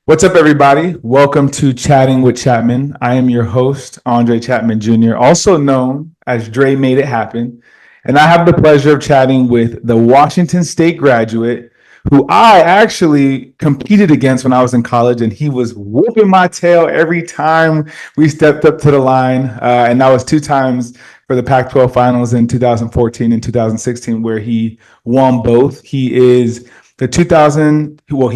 What's up, everybody? Welcome to Chatting with Chapman. I am your host, Andre Chapman Jr., also known as Dre Made It Happen. And I have the pleasure of chatting with the Washington State graduate who I actually competed against when I was in college, and he was whooping my tail every time we stepped up to the line. And that was two times for the Pac-12 finals in 2014 and 2016, where he won both. He is he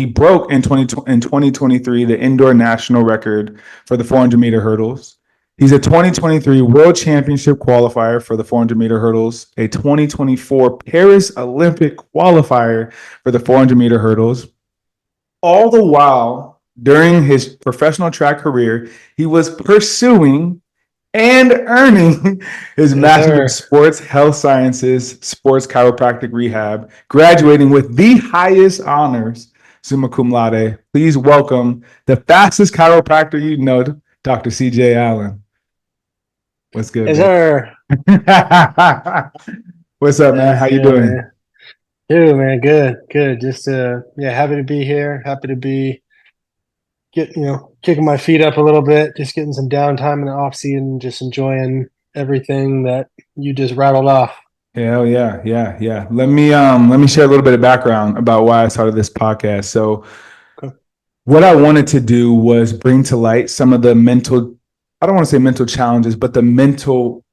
broke in 2023 the indoor national record for the 400-meter hurdles. He's a 2023 World Championship qualifier for the 400-meter hurdles, a 2024 Paris Olympic qualifier for the 400-meter hurdles. All the while, during his professional track career, he was pursuing and earning his Master's of Sports Health Sciences, Sports Chiropractic Rehab, graduating with the highest honors, summa cum laude. Please welcome the fastest chiropractor you know, Dr. C.J. Allen. What's good, Yes, sir. What's up, man? How you doing? Man. Dude, man, good. Just happy to be here. Happy to be kicking my feet up a little bit, just getting some downtime in the off season, just enjoying everything that you just rattled off. Hell yeah. Let me share a little bit of background about why I started this podcast. So what I wanted to do was bring to light some of the mental, I don't want to say mental challenges, but the mental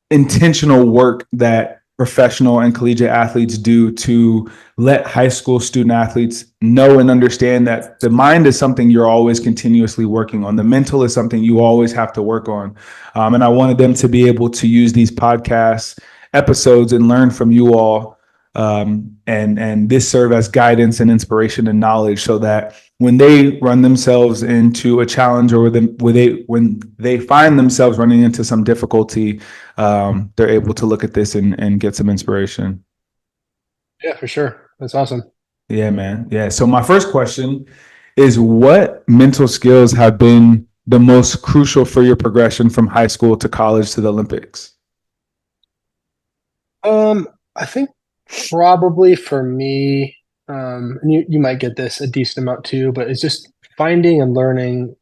intentional work that professional and collegiate athletes do to let high school student athletes know and understand that the mind is something you're always continuously working on. The mental is something you always have to work on. And I wanted them to be able to use these podcast episodes and learn from you all. And this serve as guidance and inspiration and knowledge so that when they run themselves into a challenge or when they find themselves running into some difficulty, they're able to look at this and get some inspiration. Yeah, for sure. That's awesome. Yeah, man. Yeah. So my first question is, what mental skills have been the most crucial for your progression from high school to college to the Olympics? I think probably for me, and you might get this a decent amount too, but it's just finding and learning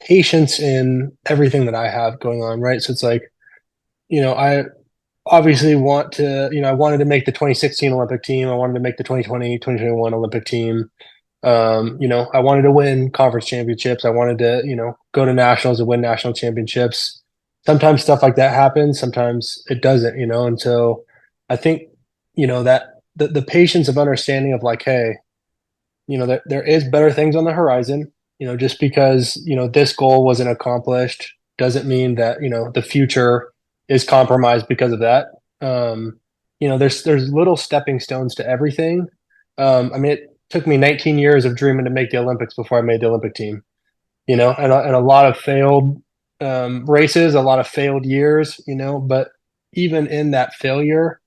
patience in everything that I have going on, right? So it's like, I obviously I wanted to make the 2016 Olympic team. I wanted to make the 2020, 2021 Olympic team. I wanted to win conference championships. I wanted to, go to nationals and win national championships. Sometimes stuff like that happens. Sometimes it doesn't, and so I think, that the patience of understanding of like, hey, that there is better things on the horizon. Just because, this goal wasn't accomplished doesn't mean that, the future is compromised because of that. There's little stepping stones to everything. It took me 19 years of dreaming to make the Olympics before I made the Olympic team, and a lot of failed races, a lot of failed years, but even in that failure,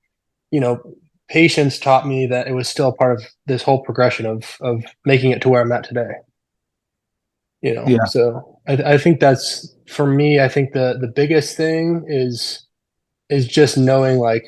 patience taught me that it was still part of this whole progression of making it to where I'm at today. Yeah. So I think that's, for me, I think the biggest thing is just knowing, like,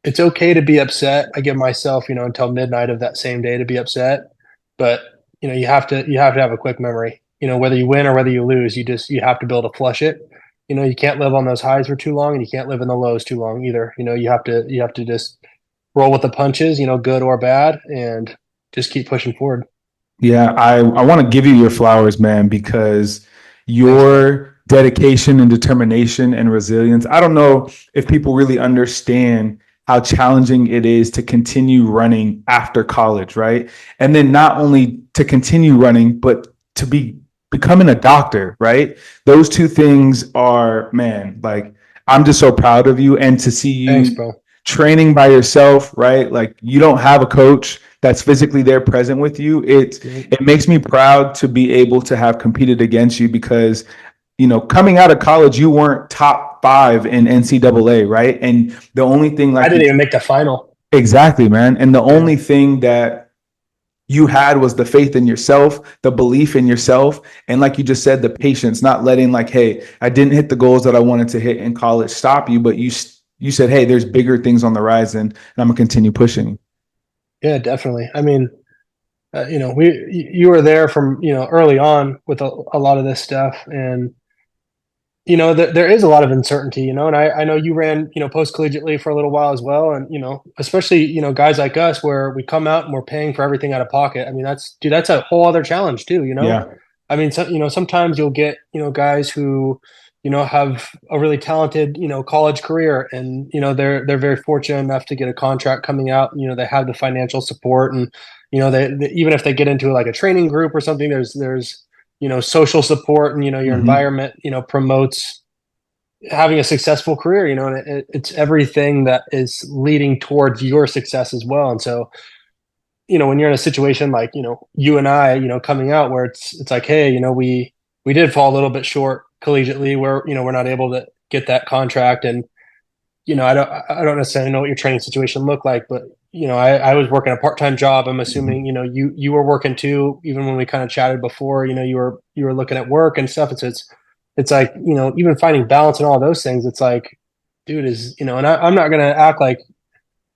it's okay to be upset. I give myself, until midnight of that same day to be upset, but you have to have a quick memory. Whether you win or whether you lose, you have to be able to flush it. You can't live on those highs for too long, and you can't live in the lows too long either. You have to just roll with the punches, good or bad, and just keep pushing forward. Yeah, I want to give you your flowers, man, because your dedication and determination and resilience. I don't know if people really understand how challenging it is to continue running after college, right? And then not only to continue running, but to be becoming a doctor, right? Those two things are, man, like, I'm just so proud of you, and to see you Thanks, bro. training by yourself, right? Like, you don't have a coach that's physically there present with you. It makes me proud to be able to have competed against you, because coming out of college, you weren't top 5 in NCAA, right? And the only thing, like, I didn't even make the final. Exactly, man. And the only thing that you had was the faith in yourself, the belief in yourself, and, like you just said, the patience, not letting, like, hey, I didn't hit the goals that I wanted to hit in college, stop you, but you said, hey, there's bigger things on the horizon, and I'm gonna continue pushing. Yeah, definitely. I mean, you were there from, early on with a lot of this stuff. And there is a lot of uncertainty, and I know you ran, post collegiately for a little while as well. And, especially, guys like us where we come out and we're paying for everything out of pocket. I mean, that's a whole other challenge too. Yeah. I mean, sometimes you'll get, guys who, have a really talented, college career, and, they're very fortunate enough to get a contract coming out. They have the financial support, and, they even if they get into like a training group or something, there's social support, and your Hmm. environment promotes having a successful career, and it's everything that is leading towards your success as well. And so when you're in a situation like you and I, coming out where it's like, hey, we did fall a little bit short collegiately, where we're not able to get that contract. And I don't necessarily know what your training situation looked like, but I was working a part-time job. I'm Hmm. assuming you were working too, even when we kind of chatted before. You were looking at work and stuff. It's like even finding balance and all those things. It's like, dude, and I'm not gonna act like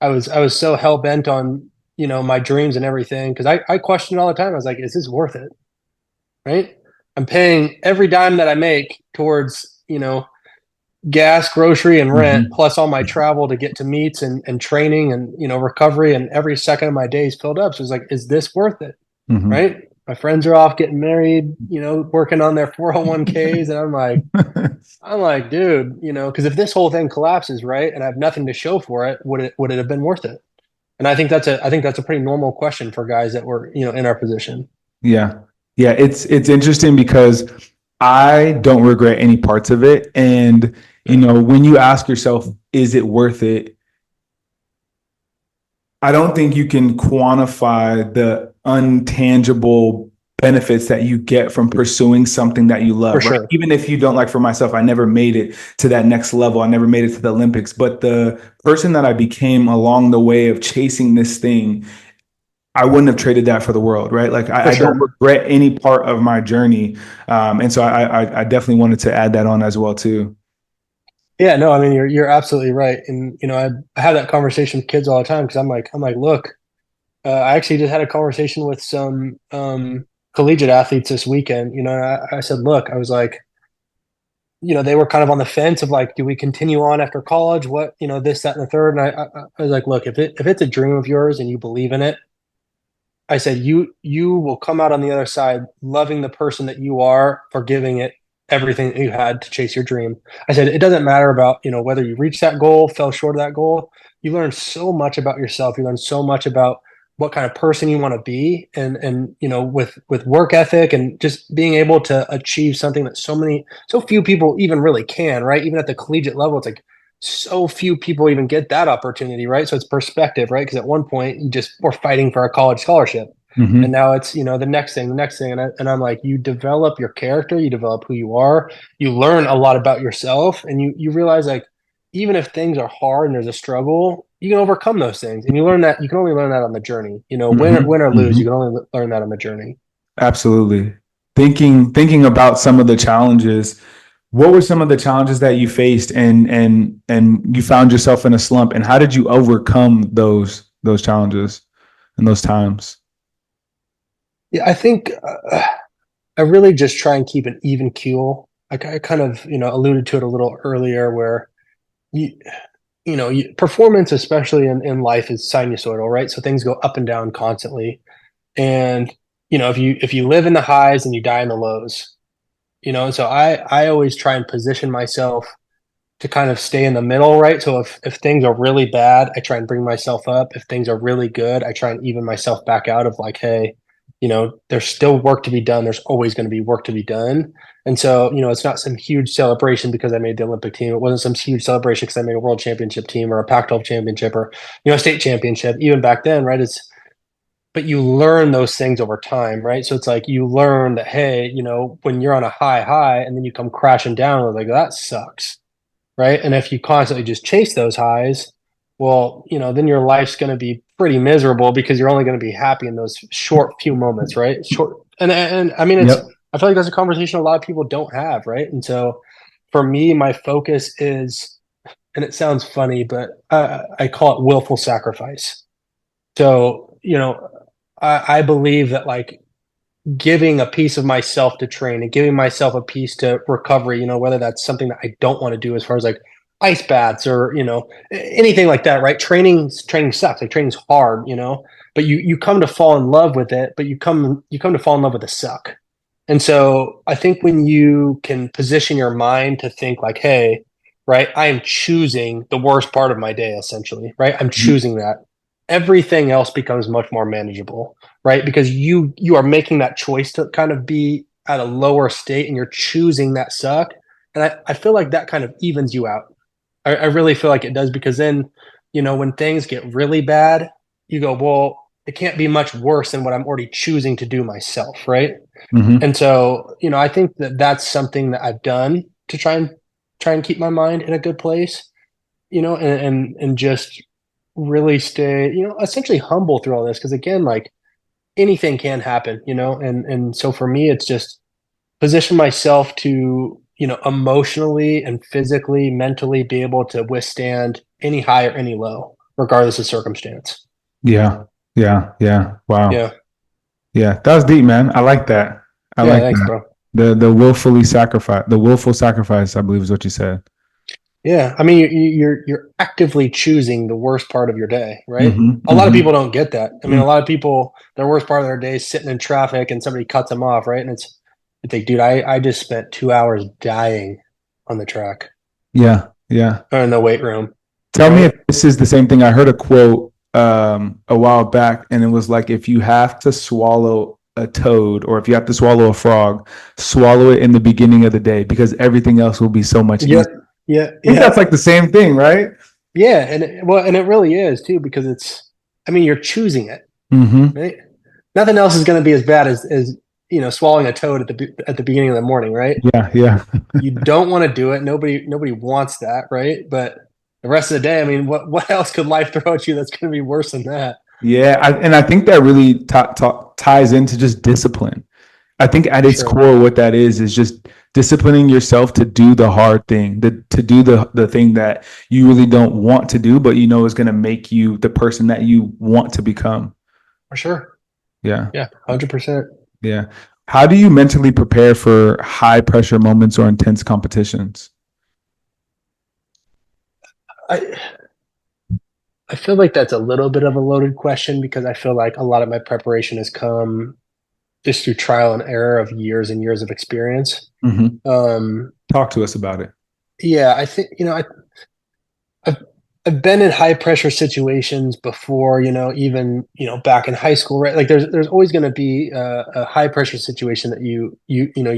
I was so hell bent on my dreams and everything, because I questioned all the time. I was like, is this worth it? Right? I'm paying every dime that I make towards gas, grocery, and rent, Hmm. plus all my travel to get to meets and training and recovery, and every second of my day is filled up. So it's like, is this worth it? Hmm. Right? My friends are off getting married, working on their 401ks, and I'm like, dude, because if this whole thing collapses, right, and I have nothing to show for it, would it have been worth it? And I think that's a pretty normal question for guys that were in our position. Yeah. Yeah. It's interesting because I don't regret any parts of it. And, Yeah, when you ask yourself, is it worth it? I don't think you can quantify the untangible benefits that you get from pursuing something that you for love, right? sure. Even if you don't, like for myself, I never made it to that next level. I never made it to the Olympics, but the person that I became along the way of chasing this thing, I wouldn't have traded that for the world, right? Like For I don't sure. regret any part of my journey, and so I definitely wanted to add that on as well too. Yeah, no, I mean you're absolutely right. And I have that conversation with kids all the time, because I'm like, look, I actually just had a conversation with some collegiate athletes this weekend. I said, look, I was like, they were kind of on the fence of like, do we continue on after college? What, this, that, and the third. And I was like, look, if it's a dream of yours and you believe in it, I said, you will come out on the other side loving the person that you are for giving it everything that you had to chase your dream. I said, it doesn't matter about, whether you reach that goal, fell short of that goal. You learn so much about yourself. You learn so much about what kind of person you want to be, and with work ethic and just being able to achieve something that so few people even really can, right? Even at the collegiate level, it's like so few people even get that opportunity, right? So it's perspective, right? Because at one point you just were fighting for a college scholarship, and Hmm. now it's the next thing, and I'm like, you develop your character, you develop who you are, you learn a lot about yourself, and you realize like even if things are hard and there's a struggle, you can overcome those things, and you can only learn that on the journey. Win or lose, you Hmm. can only learn that on the journey. Absolutely. Thinking about some of the challenges, what were some of the challenges that you faced and you found yourself in a slump, and how did you overcome those challenges and those times? Yeah, I think I really just try and keep an even keel. I kind of alluded to it a little earlier, where you performance, especially in life, is sinusoidal, right? So things go up and down constantly. And if you live in the highs and you die in the lows, so I always try and position myself to kind of stay in the middle, right? So if things are really bad, I try and bring myself up. If things are really good, I try and even myself back out of like, hey, there's still work to be done. There's always going to be work to be done. And so, it's not some huge celebration because I made the Olympic team. It wasn't some huge celebration because I made a world championship team or a Pac-12 championship or, a state championship. Even back then, right? But you learn those things over time, right? So it's like you learn that, hey, when you're on a high and then you come crashing down, like that sucks, right? And if you constantly just chase those highs, well, then your life's going to be pretty miserable because you're only going to be happy in those short few moments, right? Short, and I mean, Yep. I feel like that's a conversation a lot of people don't have, right? And so for me, my focus is, and it sounds funny, but I call it willful sacrifice. So, I believe that like giving a piece of myself to train and giving myself a piece to recovery, whether that's something that I don't want to do as far as like ice baths or, anything like that, right? Training sucks. Like training's hard, but you come to fall in love with it, but you come to fall in love with the suck. And so I think when you can position your mind to think like, hey, right, I am choosing the worst part of my day, essentially, right? I'm Mhm. choosing that. Everything else becomes much more manageable, right? Because you are making that choice to kind of be at a lower state and you're choosing that suck. And I feel like that kind of evens you out. I really feel like it does because then, when things get really bad, you go, well, it can't be much worse than what I'm already choosing to do myself, right? Mhm. And so, I think that that's something that I've done to try and keep my mind in a good place, and just really stay, essentially humble through all this. Because again, like anything can happen, and so for me, it's just position myself to, emotionally and physically, mentally be able to withstand any high or any low, regardless of circumstance. Yeah. Yeah. Yeah. Wow. Yeah. Yeah. That was deep, man. I like that. I Yeah. like Thanks, that. bro. The willful sacrifice, I believe is what you said. Yeah, I mean, you're actively choosing the worst part of your day, right? Hmm. A lot of Hmm. people don't get that. I mean, a lot of people, their worst part of their day is sitting in traffic and somebody cuts them off, right? And it's like, dude, I just spent 2 hours dying on the track Yeah. Yeah. or in the weight room, Tell me right? if this is the same thing. I heard a quote a while back, and it was like, if you have to swallow a toad or if you have to swallow a frog, swallow it in the beginning of the day because everything else will be so much Yep. easier. Yeah. I think that's Yeah. like the same thing, right? Yeah. And it really is too, because I mean, you're choosing it, Mm-hmm. right? Nothing else is going to be as bad as swallowing a toad at the beginning of the morning, right? Yeah. Yeah. You don't want to do it. Nobody wants that, right? But the rest of the day, I mean, what else could life throw at you that's going to be worse than that? Yeah. And I think that really ties into just discipline. I think at For its sure, core, what that is just disciplining yourself to do the hard thing, to do the thing that you really don't want to do, but you know is going to make you the person that you want to become. for sure. Yeah. Yeah, 100%. Yeah. How do you mentally prepare for high pressure moments or intense competitions? I I feel like that's a little bit of a loaded question because I feel like a lot of my preparation has come just through trial and error of years and years of experience. Hmm. Um, Talk to us about it. yeah, I think I've I've been in high pressure situations before, even back in high school, right? Like there's always going to be a high pressure situation that you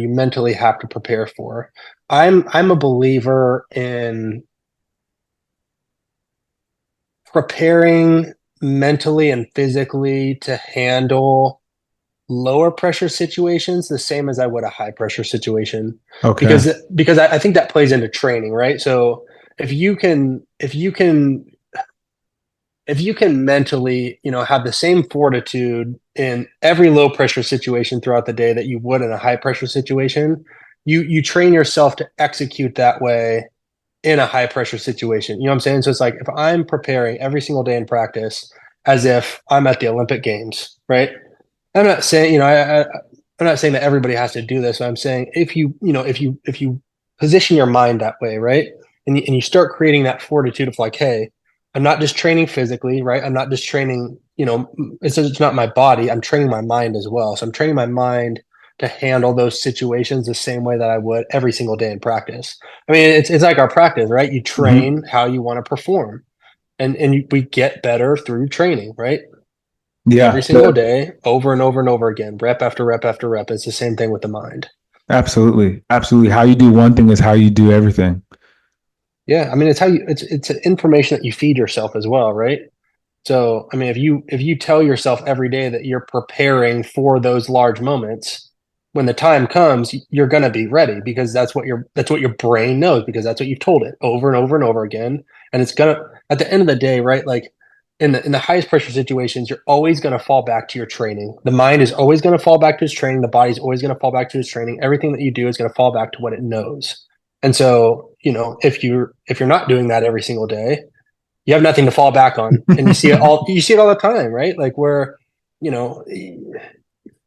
mentally have to prepare for. I'm a believer in preparing mentally and physically to handle lower pressure situations the same as I would a high pressure situation, Okay. because I think that plays into training, right? So if you can mentally, have the same fortitude in every low pressure situation throughout the day that you would in a high pressure situation, you train yourself to execute that way in a high pressure situation. You know what I'm saying? So it's like if I'm preparing every single day in practice as if I'm at the Olympic Games, right? I'm not saying, I'm not saying that everybody has to do this. I'm saying if you position your mind that way, right, and you start creating that fortitude of like, hey, I'm not just training physically, right? I'm not just training, it's not my body. I'm training my mind as well. So I'm training my mind to handle those situations the same way that I would every single day in practice. I mean, it's like our practice, right? You Hmm. train how you want to perform, and we get better through training, right? Yeah. Every single day, over and over and over again, rep after rep after rep. It's the same thing with the mind. Absolutely. Absolutely. How you do one thing is how you do everything. Yeah, I mean, it's information that you feed yourself as well, right? So, I mean, if you tell yourself every day that you're preparing for those large moments, when the time comes, you're gonna be ready because that's what your brain knows because that's what you've told it over and over and over again. And it's gonna at the end of the day, right? Like in the highest pressure situations, you're always gonna fall back to your training. The mind is always gonna fall back to its training. The body's always gonna fall back to its training. Everything that you do is gonna fall back to what it knows. And so, if you're not doing that every single day, you have nothing to fall back on. And you see it all the time, right? Like where, you know,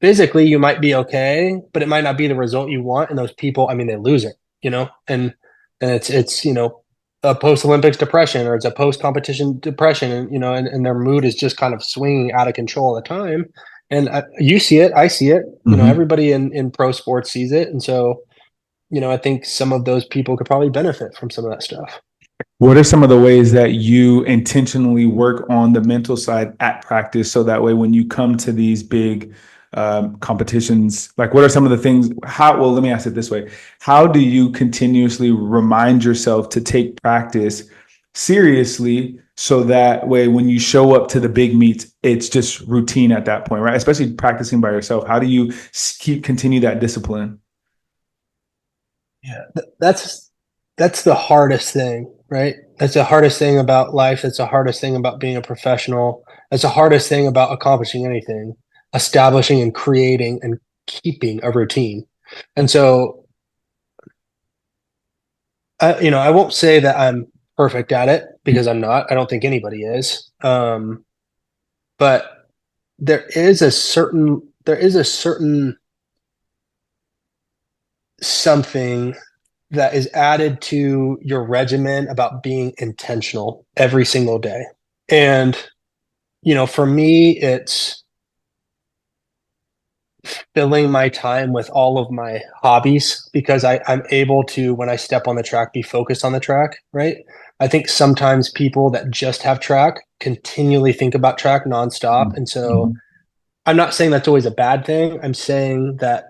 physically you might be okay, but it might not be the result you want. And those people, I mean, they lose it, you know, and it's, you know, a post Olympics depression or it's a post competition depression, and, you know, and their mood is just kind of swinging out of control all the time. And you see it, I see it, you know, Mm-hmm. everybody in pro sports sees it. And so, you know, I think some of those people could probably benefit from some of that stuff. What are some of the ways that you intentionally work on the mental side at practice so that way when you come to these big competitions, like what are some of the things? Well, let me ask it this way. How do you continuously remind yourself to take practice seriously so that way when you show up to the big meets, it's just routine at that point, right? Especially practicing by yourself. How do you continue that discipline? Yeah, that's the hardest thing, right? That's the hardest thing about life. That's the hardest thing about being a professional. That's the hardest thing about accomplishing anything, establishing and creating and keeping a routine. And so, you know, I won't say that I'm perfect at it because I'm not. I don't think anybody is. But there is a certain something that is added to your regimen about being intentional every single day. And, you know, for me, it's filling my time with all of my hobbies because I'm able to, when I step on the track, be focused on the track, right? I think sometimes people that just have track continually think about track nonstop. And so Mhm. I'm not saying that's always a bad thing. I'm saying that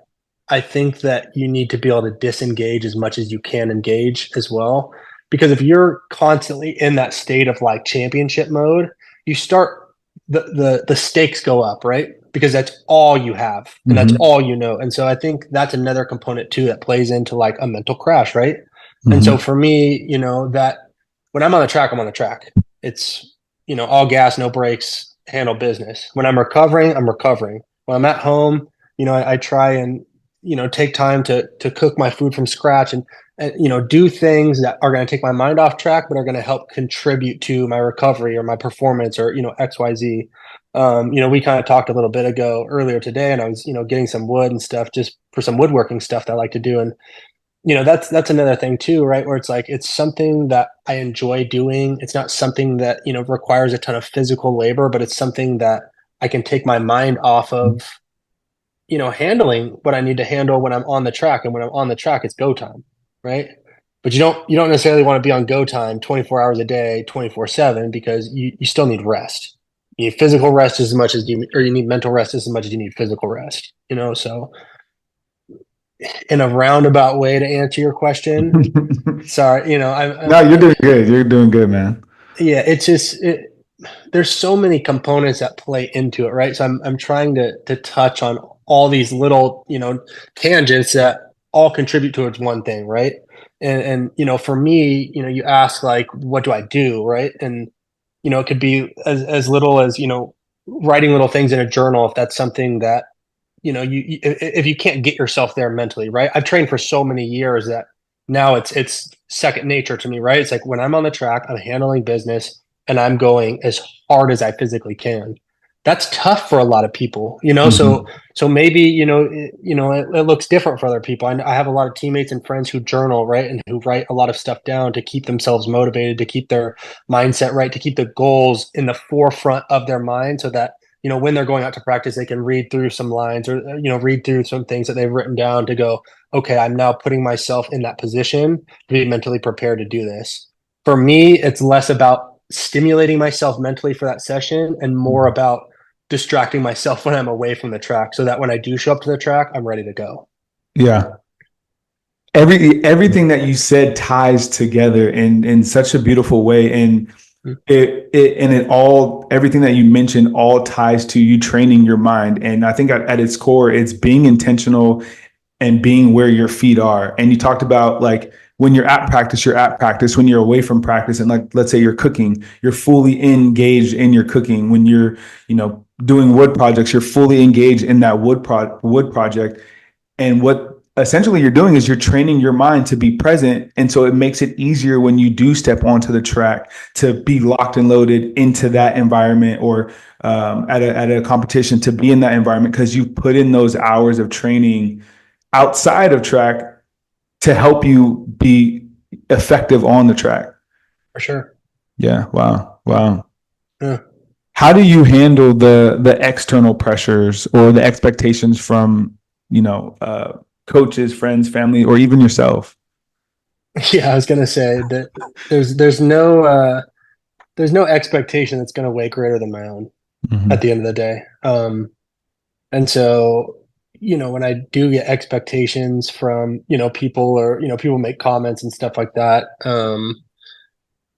I think that you need to be able to disengage as much as you can engage as well. Because if you're constantly in that state of like championship mode, you start the stakes go up, right? Because that's all you have and that's Mhm. all you know. And so I think that's another component too that plays into like a mental crash, right? And so Mhm. for me, you know, that when I'm on the track, I'm on the track. It's, you know, all gas, no brakes, handle business. When I'm recovering, I'm recovering. When I'm at home, you know, I try and, you know, take time to cook my food from scratch and you know, do things that are going to take my mind off track, but are going to help contribute to my recovery or my performance or, you know, XYZ. You know, we kind of talked a little bit ago earlier today, and I was, you know, getting some wood and stuff just for some woodworking stuff that I like to do. And you know, that's another thing too, right? Where it's like it's something that I enjoy doing. It's not something that, you know, requires a ton of physical labor, but it's something that I can take my mind off of, you know, handling what I need to handle when I'm on the track. And when I'm on the track, it's go time, right? But you don't necessarily want to be on go time 24 hours a day, 24/7, because you still need rest. You need physical rest as much as you need mental rest as much as you need physical rest, you know? So in a roundabout way to answer your question, sorry, you know, No, you're doing good. You're doing good, man. yeah, it's just there's so many components that play into it, right? So I'm trying to touch on all these little, you know, tangents that all contribute towards one thing, right? And you know, for me, you know, you ask like, what do I do, right? And you know, it could be as little as, you know, writing little things in a journal if that's something that, you know, if you can't get yourself there mentally, right? I've trained for so many years that now it's second nature to me, right? It's like when I'm on the track, I'm handling business and I'm going as hard as I physically can. That's tough for a lot of people, you know. So Mhm. so maybe you know it looks different for other people. I have a lot of teammates and friends who journal, right, and who write a lot of stuff down to keep themselves motivated, to keep their mindset right, to keep the goals in the forefront of their mind, so that you know when they're going out to practice they can read through some lines or you know read through some things that they've written down to go, okay, I'm now putting myself in that position to be mentally prepared to do this. For me, it's less about stimulating myself mentally for that session and more about distracting myself when I'm away from the track so that when I do show up to the track, I'm ready to go. Yeah. Everything that you said ties together in such a beautiful way. And it all everything that you mentioned all ties to you training your mind. And I think at its core, it's being intentional and being where your feet are. And you talked about like when you're at practice, you're at practice. When you're away from practice, and like let's say you're cooking, you're fully engaged in your cooking. When you're, you know, doing wood projects, you're fully engaged in that wood project. And what essentially you're doing is you're training your mind to be present. And so it makes it easier when you do step onto the track to be locked and loaded into that environment, or at a competition, to be in that environment, because you put in those hours of training outside of track to help you be effective on the track. For sure. Yeah. Wow. Wow. Yeah. How do you handle the external pressures or the expectations from, coaches, friends, family, or even yourself? Yeah, I was gonna say that there's no expectation that's gonna weigh greater than my own at Mm-hmm. the end of the day. And so, when I do get expectations from, people, or, people make comments and stuff like that.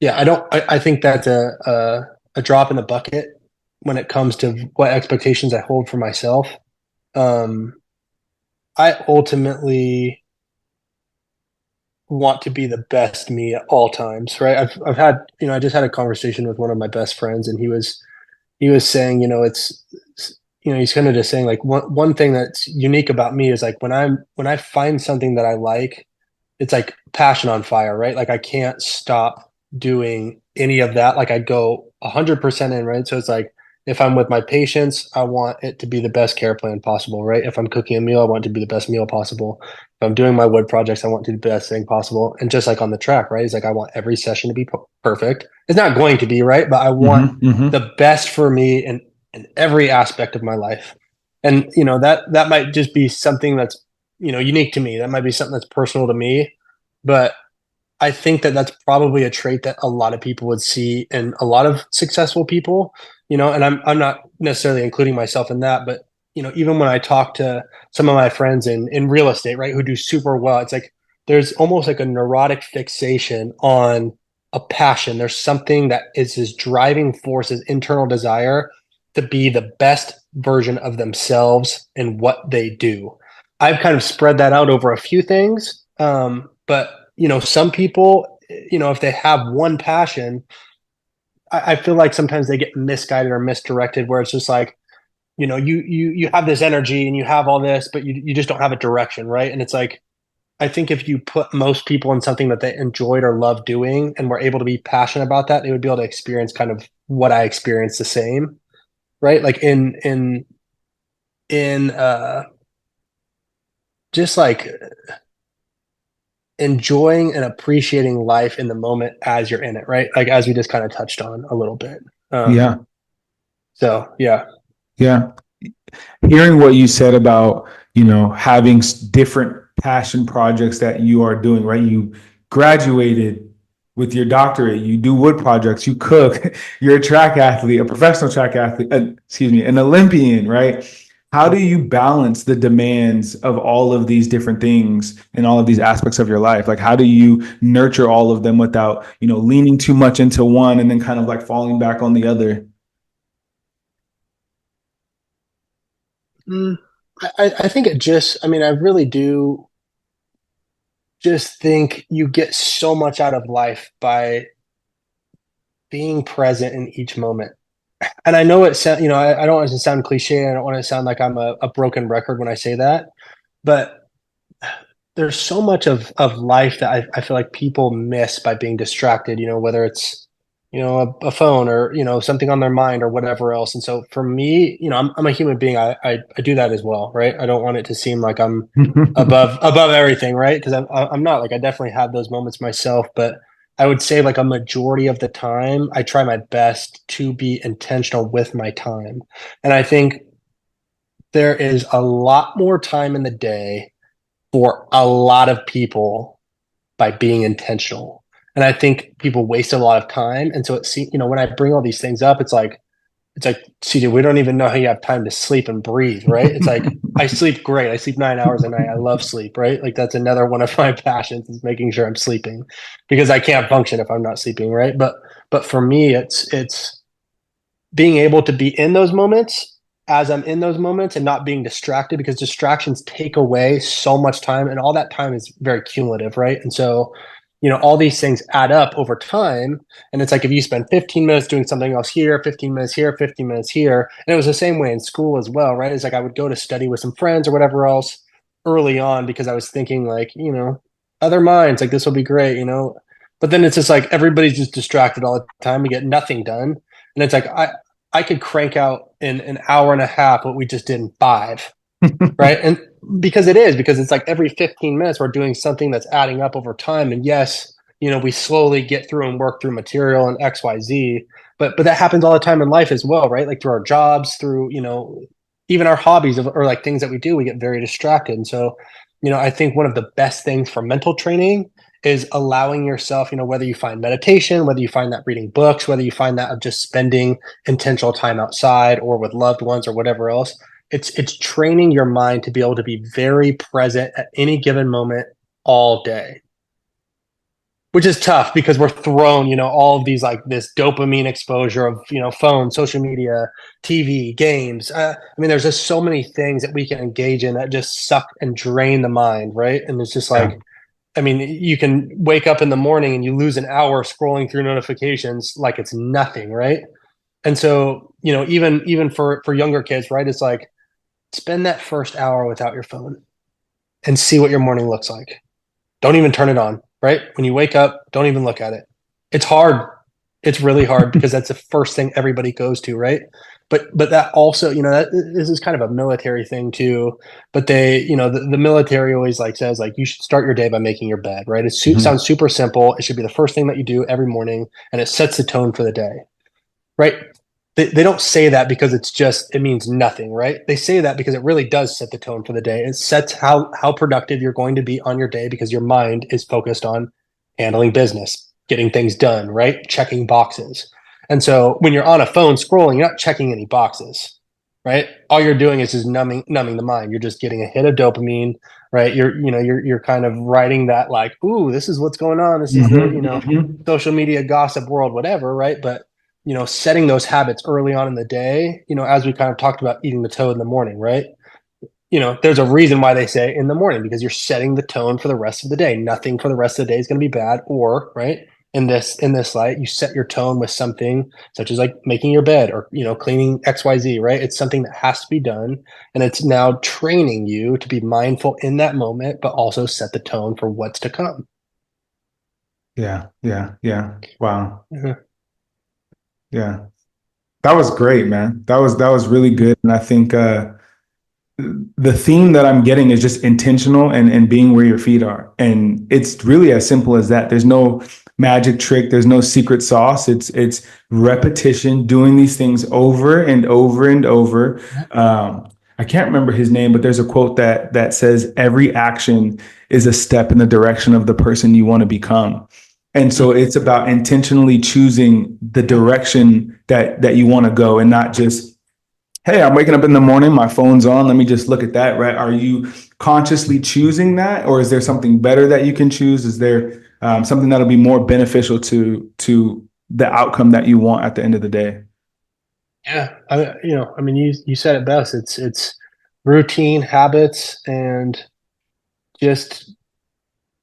Yeah, I think that's a drop in the bucket when it comes to what expectations I hold for myself. Um, I ultimately want to be the best me at all times, right? I've had, I just had a conversation with one of my best friends, and he was saying, he's kind of just saying, like, one thing that's unique about me is, like, when I find something that I like, it's like passion on fire, right? Like, I can't stop doing any of that. Like, I go 100% in, right? So it's like, if I'm with my patients, I want it to be the best care plan possible, right? If I'm cooking a meal, I want it to be the best meal possible. If I'm doing my wood projects, I want to do the best thing possible. And just like on the track, right? It's like, I want every session to be perfect. It's not going to be, right? But I want Mm-hmm. Mm-hmm. the best for me in every aspect of my life. And that might just be something that's unique to me. That might be something that's personal to me, but I think that that's probably a trait that a lot of people would see in a lot of successful people. And I'm not necessarily including myself in that, but even when I talk to some of my friends in real estate, right, who do super well, it's like there's almost like a neurotic fixation on a passion. There's something that is his driving force, his internal desire to be the best version of themselves in what they do. I've kind of spread that out over a few things, but some people, if they have one passion, I feel like sometimes they get misguided or misdirected, where it's just like, you have this energy and you have all this, but you just don't have a direction, right? And it's like, I think if you put most people in something that they enjoyed or loved doing and were able to be passionate about that, they would be able to experience kind of what I experienced the same, right? Like in just like enjoying and appreciating life in the moment as you're in it, right? Like, as we just kind of touched on a little bit. Yeah. So yeah. Yeah. Hearing what you said about, having different passion projects that you are doing, right? You graduated with your doctorate, you do wood projects, you cook, you're a track athlete, a professional track athlete, excuse me, an Olympian, right? How do you balance the demands of all of these different things and all of these aspects of your life? Like, how do you nurture all of them without, leaning too much into one and then kind of like falling back on the other? Mm, I think I mean, I really do just think you get so much out of life by being present in each moment. And I know I don't want it to sound cliche. I don't want to sound like I'm a broken record when I say that, but there's so much of life that I feel like people miss by being distracted, whether it's, a phone, or, something on their mind, or whatever else. And so for me, I'm a human being. I do that as well, right? I don't want it to seem like I'm above everything, right? Because I'm not. Like, I definitely have those moments myself, but I would say, like, a majority of the time, I try my best to be intentional with my time. And I think there is a lot more time in the day for a lot of people by being intentional. And I think people waste a lot of time. And so when I bring all these things up, it's like, CJ, we don't even know how you have time to sleep and breathe, right? It's like, I sleep great. I sleep 9 hours a night. I love sleep, right? Like, that's another one of my passions, is making sure I'm sleeping, because I can't function if I'm not sleeping, right? But for me, it's being able to be in those moments as I'm in those moments, and not being distracted, because distractions take away so much time, and all that time is very cumulative, right? And so, all these things add up over time. And it's like, if you spend 15 minutes doing something else here, 15 minutes here, 15 minutes here. And it was the same way in school as well, right? It's like, I would go to study with some friends or whatever else. early on because I was thinking like, other minds, like this will be great. But then it's just like everybody's just distracted all the time. We get nothing done. And it's like I could crank out in an hour and a half what we just did in 5. Right. And because it's like every 15 minutes we're doing something that's adding up over time. And yes, we slowly get through and work through material and XYZ, but that happens all the time in life as well, right? Like through our jobs, through, even our hobbies or like things that we do, we get very distracted. And so, I think one of the best things for mental training is allowing yourself, whether you find meditation, whether you find that reading books, whether you find that of just spending intentional time outside or with loved ones or whatever else. It's training your mind to be able to be very present at any given moment all day, which is tough because we're thrown, all of these like this dopamine exposure of, phone, social media, TV, games. I mean, there's just so many things that we can engage in that just suck and drain the mind, right? And it's just Yeah. like, I mean, you can wake up in the morning and you lose an hour scrolling through notifications like it's nothing, right? And so, even for younger kids, right? It's like spend that first hour without your phone and see what your morning looks like. Don't even turn it on, right? When you wake up, don't even look at it. It's hard. It's really hard because that's the first thing everybody goes to, right? But that also, this is kind of a military thing too. But the military always like says like you should start your day by making your bed, right? It Mhm. sounds super simple. It should be the first thing that you do every morning, and it sets the tone for the day, right? They don't say that because it means nothing, right? They say that because it really does set the tone for the day. It sets how productive you're going to be on your day because your mind is focused on handling business, getting things done, right? Checking boxes. And so when you're on a phone scrolling, you're not checking any boxes, right? All you're doing is just numbing the mind. You're just getting a hit of dopamine, right? You're kind of writing that like, ooh, this is what's going on. This is the, Mhm. Mhm. social media gossip world, whatever, right? But setting those habits early on in the day, as we kind of talked about eating the toad in the morning, right? There's a reason why they say in the morning because you're setting the tone for the rest of the day. Nothing for the rest of the day is going to be bad. Or, right, in this light, you set your tone with something such as like making your bed or cleaning XYZ, right? It's something that has to be done. And it's now training you to be mindful in that moment, but also set the tone for what's to come. Yeah. Yeah. Yeah. Wow. Mhm. Yeah. That was great, man. That was really good. And I think the theme that I'm getting is just intentional and being where your feet are. And it's really as simple as that. There's no magic trick, there's no secret sauce. It's repetition, doing these things over and over and over. I can't remember his name, but there's a quote that says every action is a step in the direction of the person you want to become. And so it's about intentionally choosing the direction that you want to go and not just, hey, I'm waking up in the morning, my phone's on, let me just look at that, right? Are you consciously choosing that, or is there something better that you can choose? Is there something that'll be more beneficial to the outcome that you want at the end of the day? Yeah, I mean, you said it best. It's routine, habits, and just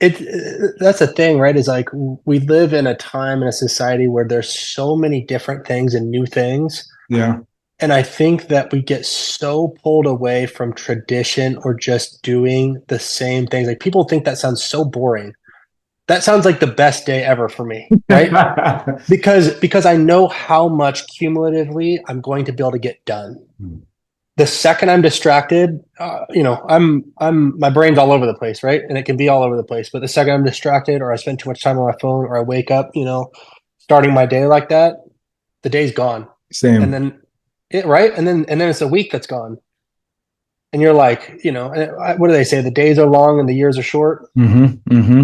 that's the thing, right? Is like we live in a time in a society where there's so many different things and new things, Yeah. and I think that we get so pulled away from tradition or just doing the same things. Like people think that sounds so boring. That sounds like the best day ever for me, right? Because I know how much cumulatively I'm going to be able to get done. The second I'm distracted, my brain's all over the place, right? And it can be all over the place. But the second I'm distracted, or I spend too much time on my phone, or I wake up, starting my day like that, the day's gone, and Same. then right, and then it's a week that's gone, and you're like, what do they say? The days are long and the years are short, Hmm. Hmm.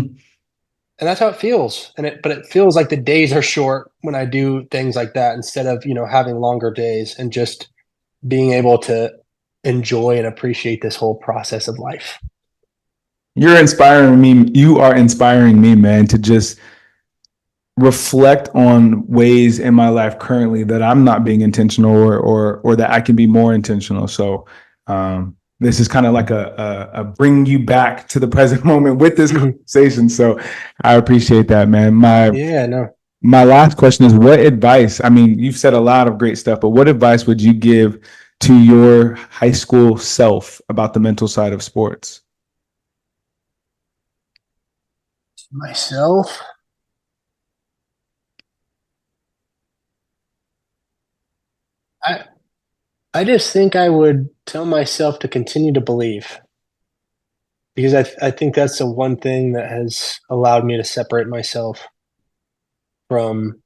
and that's how it feels. But it feels like the days are short when I do things like that instead of having longer days and just being able to enjoy and appreciate this whole process of life. You're inspiring me. You are inspiring me, man, to just reflect on ways in my life currently that I'm not being intentional or that I can be more intentional. So this is kind of like a bring you back to the present moment with this conversation. So I appreciate that, man. Yeah, no. My last question is what advice, I mean, you've said a lot of great stuff, but what advice would you give to your high school self about the mental side of sports? Myself, I I just think I would tell myself to continue to believe because I think that's the one thing that has allowed me to separate myself from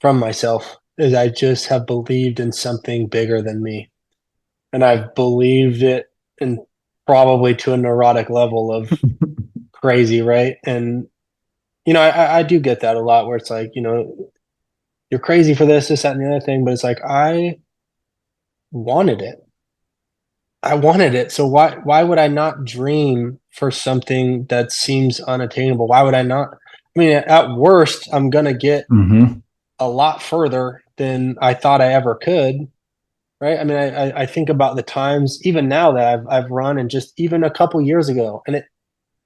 from myself is I just have believed in something bigger than me. And I've believed it in probably to a neurotic level of crazy, right? And I do get that a lot where it's like, you're crazy for this, that, and the other thing, but it's like wanted it. I wanted it. So why would I not dream for something that seems unattainable? Why would I not? I mean, at worst, I'm gonna get Mm-hmm. a lot further than I thought I ever could. Right. I mean, I think about the times even now that I've run and just even a couple years ago, and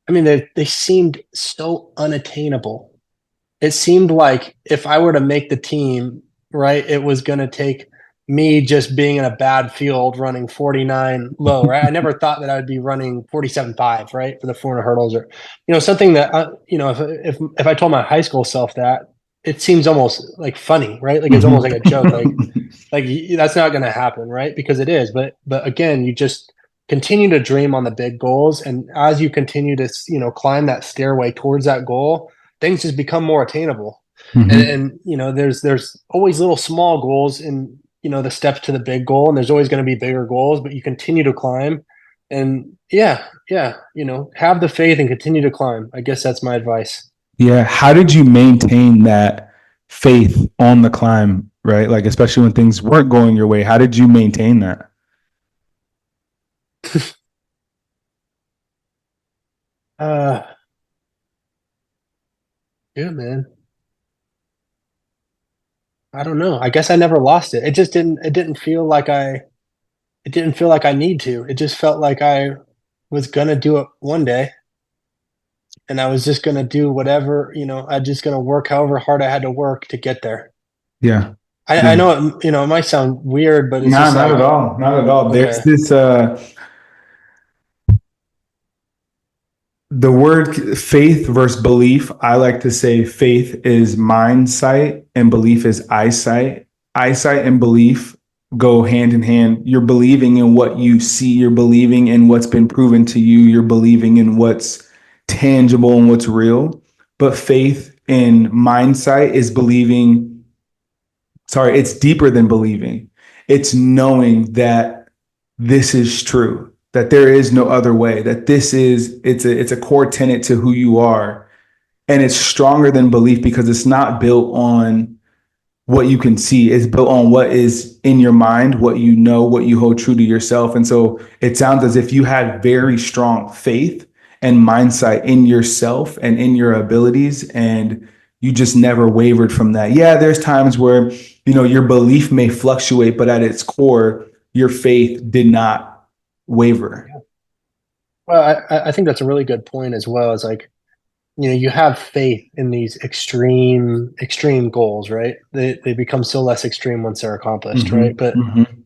I mean, they seemed so unattainable. It seemed like if I were to make the team, right, it was going to take me just being in a bad field running 49 low, right? I never thought that I would be running 47.5, right, for the 400 hurdles or, something that, if I told my high school self that, it seems almost like funny, right? Like it's almost like a joke, Mm-hmm. like that's not going to happen, right? Because it is. But again, you just continue to dream on the big goals, and as you continue to climb that stairway towards that goal, things just become more attainable. And there's always little small goals in the steps to the big goal, and there's always going to be bigger goals, but you continue to climb. And yeah, have the faith and continue to climb. I guess that's my advice. Yeah. How did you maintain that faith on the climb, right? Like, especially when things weren't going your way, how did you maintain that? uh yeah, man. I don't know. I guess I never lost it. It didn't feel like I need to. It just felt like I was gonna do it one day, and I was just gonna do whatever, I just gonna work however hard I had to work to get there. Yeah. I Yeah. know it might sound weird, but it's Nah, just not at like, all. Not at all. There's okay, this the word faith versus belief. I like to say faith is mind sight and belief is eyesight. Eyesight and belief go hand in hand. You're believing in what you see, you're believing in what's been proven to you, you're believing in what's tangible and what's real. But faith in mind sight is believing, sorry, it's deeper than believing. It's knowing that this is true, that there is no other way, that it's a core tenet to who you are. And it's stronger than belief because it's not built on what you can see. It's built on what is in your mind, what you know, what you hold true to yourself. And so it sounds as if you had very strong faith and mindset in yourself and in your abilities, and you just never wavered from that. Yeah, there's times where, your belief may fluctuate, but at its core, your faith did not waver. well, I think that's a really good point as well. Is like, you have faith in these extreme goals, right? They become so less extreme once they're accomplished, right? Mm-hmm, But mm-hmm,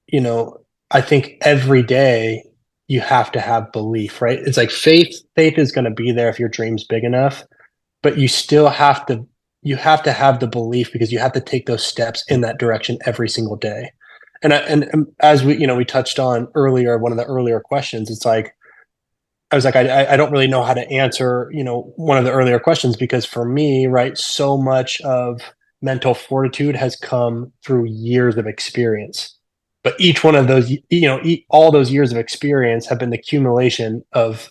you know, I think every day you have to have belief, right? It's like faith is going to be there if your dream's big enough, but you have to have the belief because you have to take those steps in that direction every single day. And as we touched on earlier, one of the earlier questions, it's like I was like, I don't really know how to answer, one of the earlier questions because for me, right, so much of mental fortitude has come through years of experience. But each one of those, all those years of experience have been the accumulation of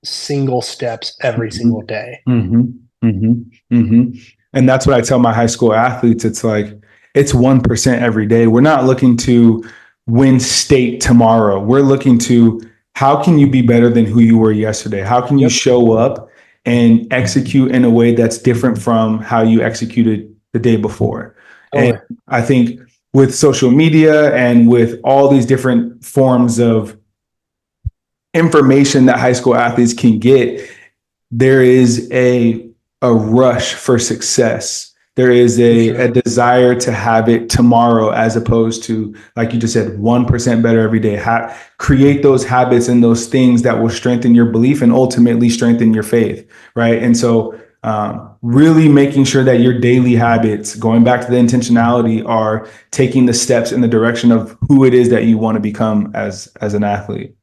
single steps every single day. mm-hmm, mm-hmm, mm-hmm. And that's what I tell my high school athletes. It's like, it's 1% every day. We're not looking to win state tomorrow. We're looking to how can you be better than who you were yesterday? How can you Yep. show up and execute in a way that's different from how you executed the day before? And Totally. I think with social media and with all these different forms of information that high school athletes can get, there is a rush for success There is For a sure. desire to have it tomorrow, as opposed to, like you just said, 1% better every day. Create those habits and those things that will strengthen your belief and ultimately strengthen your faith, right? And so really making sure that your daily habits, going back to the intentionality, are taking the steps in the direction of who it is that you want to become as an athlete.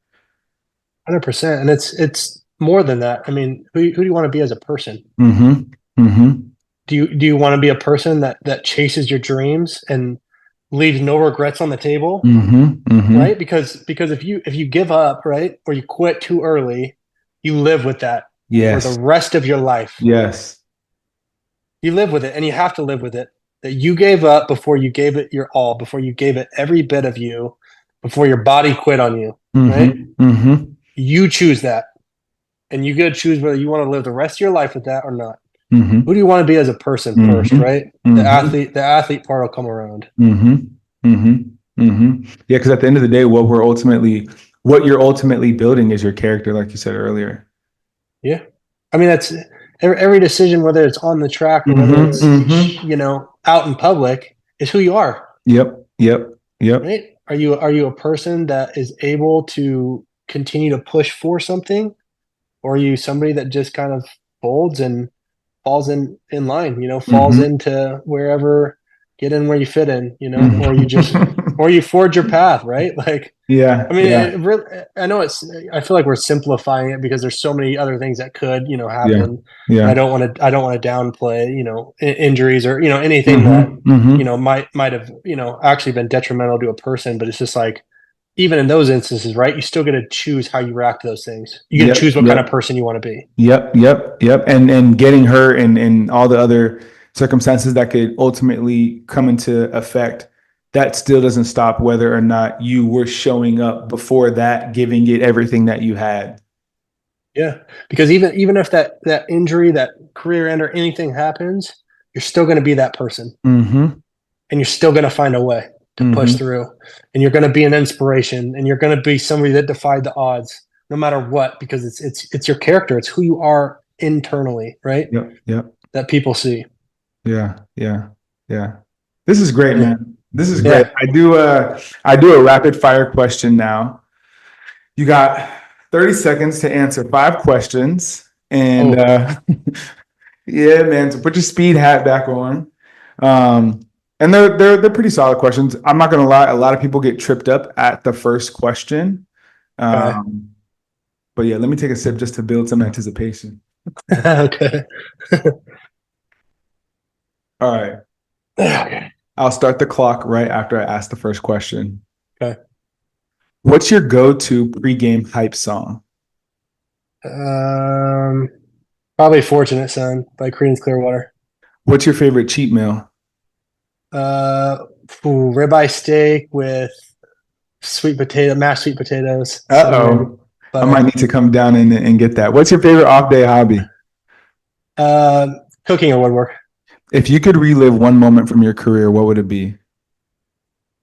100%. And it's more than that. I mean, who do you want to be as a person? Mm-hmm. Mm-hmm. Do you want to be a person that chases your dreams and leaves no regrets on the table, Mm-hmm. Mm-hmm. right? Because if you give up, right, or you quit too early, you live with that for the Yes. rest of your life. Yes. You live with it, and you have to live with it. That you gave up before you gave it your all, before you gave it every bit of you, before your body quit on you, right? Mm-hmm. Mm-hmm. You choose that, and you get to choose whether you want to live the rest of your life with that or not. Who Mm-hmm. do you want to be as a person first, Mm-hmm. right? The Mm-hmm. athlete, the athlete part will come around. Mm-hmm. Mm-hmm. Mm-hmm. Yeah, because at the end of the day, what you're ultimately building is your character, like you said earlier. Yeah, I mean that's every decision, whether it's on the track or whether Mm-hmm. it's Mm-hmm. out in public, is who you are, Yep. Yep. Yep. right? Are you a person that is able to continue to push for something, or are you somebody that just kind of folds and falls in line, falls Mm-hmm. into wherever, get in where you fit in, Mm-hmm. or you forge your path, right? Like, I Yeah. mean, Yeah. I know I feel like we're simplifying it because there's so many other things that could, Yeah. happen. And Yeah. I don't want to downplay, injuries or, anything that, Mm-hmm. Mm-hmm. might have, actually been detrimental to a person. But it's just like, even in those instances, right? You still got to choose how you react to those things. You got to Yep. choose what kind of Yep. person you want to be. Yep, yep, yep. And getting hurt and all the other circumstances that could ultimately come into effect, that still doesn't stop whether or not you were showing up before that, giving it everything that you had. Yeah, because even if that injury, that career end, or anything happens, you're still going to be that person, Mm-hmm. and you're still going to find a way to push Mm-hmm. through, and you're going to be an inspiration, and you're going to be somebody that defied the odds, no matter what, because it's your character, it's who you are internally, right? Yep. Yep. That people see. Yeah. Yeah. Yeah. This is great, Yeah, man. This is great. yeah. I do a rapid fire question now. You got 30 seconds to answer 5 questions. And Oh, yeah, man. So put your speed hat back on. Um, and they're pretty solid questions. I'm not gonna lie, a lot of people get tripped up at the first question. okay, Um, but yeah, let me take a sip just to build some anticipation. okay, All right. okay, I'll start the clock right after I ask the first question. okay. What's your go-to pregame hype song? Um, Probably "Fortunate Son" by Creedence Clearwater. What's your favorite cheat meal? Uh, Ribeye steak with mashed sweet potatoes, cinnamon, Uh-oh. I might butter. need to come down and get that. What's your favorite off-day hobby? Cooking or woodwork, If you could relive one moment from your career, what would it be?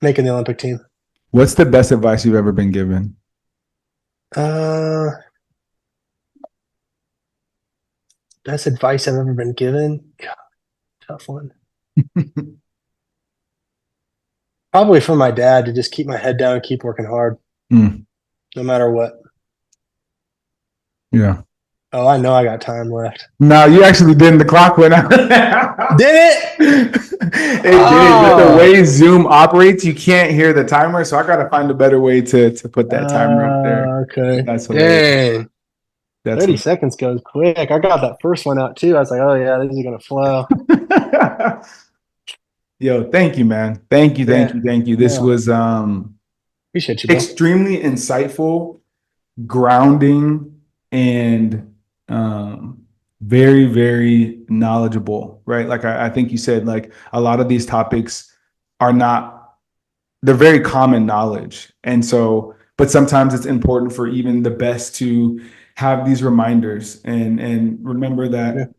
making the Olympic team. What's the best advice you've ever been given? Uh, Best advice I've ever been given. God, tough one. Probably from my dad to just keep my head down and keep working hard, Mm, no matter what. yeah. Oh, I know I got time left. No, you actually didn't. The clock went out. Did it? It did, but the Oh, way Zoom operates, you can't hear the timer. So I got to find a better way to put that timer up there. okay. That's hilarious. Dang. That's 30 seconds goes quick. I got that first one out too. I was like, oh yeah, this is gonna flow. hilarious. Yo, thank you, man. Thank you, thank Yeah. you, thank you. This No. was Appreciate you, bro. extremely insightful, grounding, and very, very knowledgeable, right? Like I think you said, like a lot of these topics are not, they're very common knowledge. And so, but sometimes it's important for even the best to have these reminders and remember Yeah. that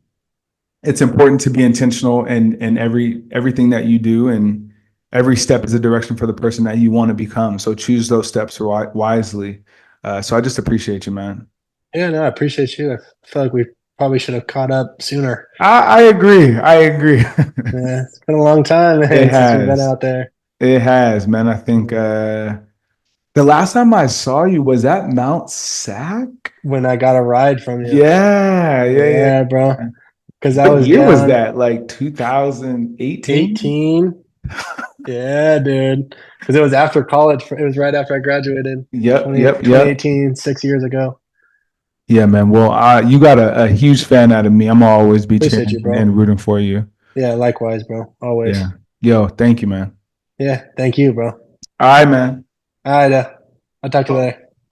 it's important to be intentional and everything that you do, and every step is a direction for the person that you want to become. So choose those steps wisely. So I just appreciate you, man. Yeah, no, I appreciate you. I feel like we've probably should have caught up sooner. I agree. I agree. Yeah, it's been a long time, It man, since we've been has. out there. It has, man. I think Yeah. the last time I saw you was at Mount Sac. When I got a ride from you. Yeah, yeah, yeah. Yeah, bro. Because I What was year was down that? Like 2018? 18. Yeah, dude. Because it was after college. It was right after I graduated. Yep, yep, yep. 2018, 6 years ago. Yeah, man. Well, you got a huge fan out of me. I'm always be Appreciate you, cheering bro. and rooting for you. Yeah, likewise, bro. Always. Yeah. Yo, thank you, man. Yeah, thank you, bro. All right, man. All right, I'll talk to you later.